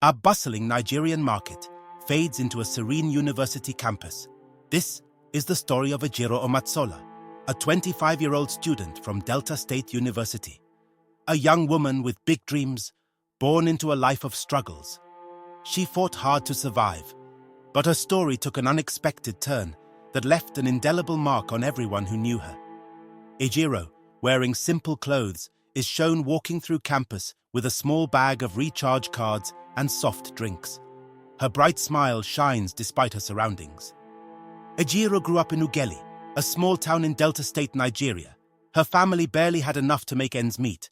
A bustling Nigerian market fades into a serene university campus. This is the story of Ejiro Omatsola, a 25-year-old student from Delta State University. A young woman with big dreams, born into a life of struggles. She fought hard to survive, but her story took an unexpected turn that left an indelible mark on everyone who knew her. Ejiro, wearing simple clothes, is shown walking through campus with a small bag of recharge cards and soft drinks. Her bright smile shines despite her surroundings. Ejiro grew up in Ughelli, a small town in Delta State, Nigeria. Her family barely had enough to make ends meet,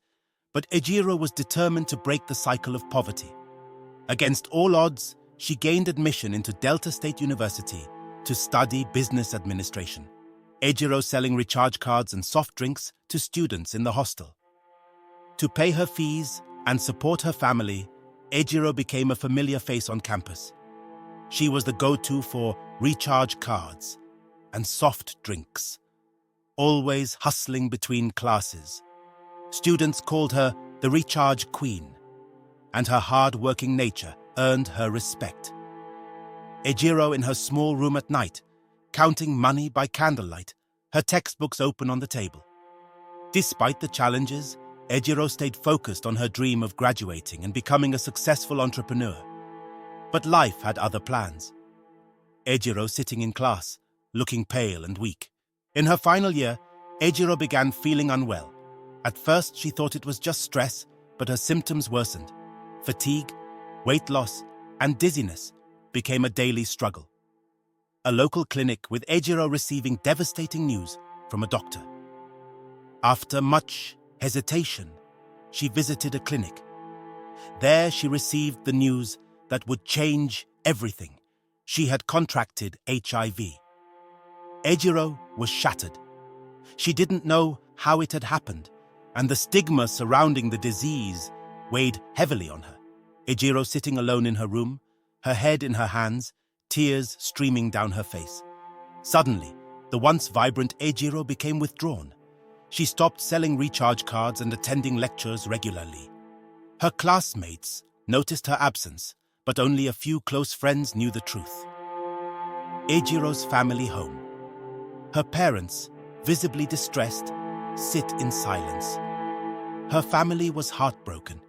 but Ejiro was determined to break the cycle of poverty. Against all odds, she gained admission into Delta State University to study business administration. Ejiro selling recharge cards and soft drinks to students in the hostel. To pay her fees and support her family, Ejiro became a familiar face on campus. She was the go-to for recharge cards and soft drinks, always hustling between classes. Students called her the Recharge Queen, and her hard-working nature earned her respect. Ejiro in her small room at night, counting money by candlelight, her textbooks open on the table. Despite the challenges, Ejiro stayed focused on her dream of graduating and becoming a successful entrepreneur. But life had other plans. Ejiro sitting in class, looking pale and weak. In her final year, Ejiro began feeling unwell. At first, she thought it was just stress, but her symptoms worsened. Fatigue, weight loss, and dizziness became a daily struggle. A local clinic with Ejiro receiving devastating news from a doctor. After much hesitation, she visited a clinic. There she received the news that would change everything. She had contracted HIV. Ejiro was shattered. She didn't know how it had happened, and the stigma surrounding the disease weighed heavily on her. Ejiro sitting alone in her room, her head in her hands, tears streaming down her face. Suddenly, the once vibrant Ejiro became withdrawn. She stopped selling recharge cards and attending lectures regularly. Her classmates noticed her absence, but only a few close friends knew the truth. Ejiro's family home. Her parents, visibly distressed, sit in silence. Her family was heartbroken.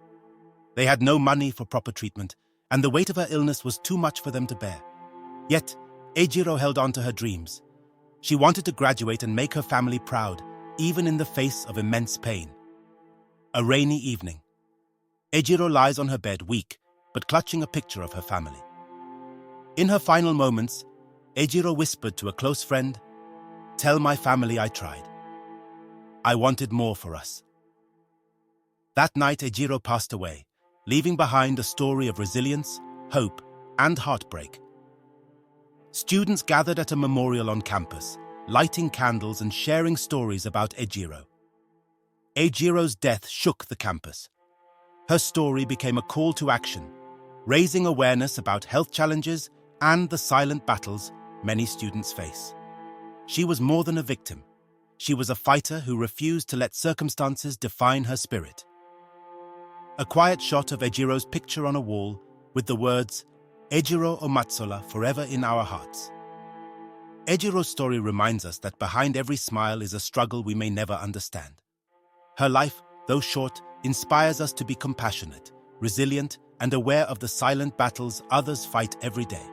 They had no money for proper treatment, and the weight of her illness was too much for them to bear. Yet, Ejiro held on to her dreams. She wanted to graduate and make her family proud, even in the face of immense pain. A rainy evening. Ejiro lies on her bed, weak, but clutching a picture of her family. In her final moments, Ejiro whispered to a close friend, "Tell my family I tried. I wanted more for us." That night, Ejiro passed away, leaving behind a story of resilience, hope, and heartbreak. Students gathered at a memorial on campus, lighting candles and sharing stories about Ejiro. Ejiro's death shook the campus. Her story became a call to action, raising awareness about health challenges and the silent battles many students face. She was more than a victim. She was a fighter who refused to let circumstances define her spirit. A quiet shot of Ejiro's picture on a wall with the words, "Ejiro Omatsola, forever in our hearts." Ejiro's story reminds us that behind every smile is a struggle we may never understand. Her life, though short, inspires us to be compassionate, resilient, and aware of the silent battles others fight every day.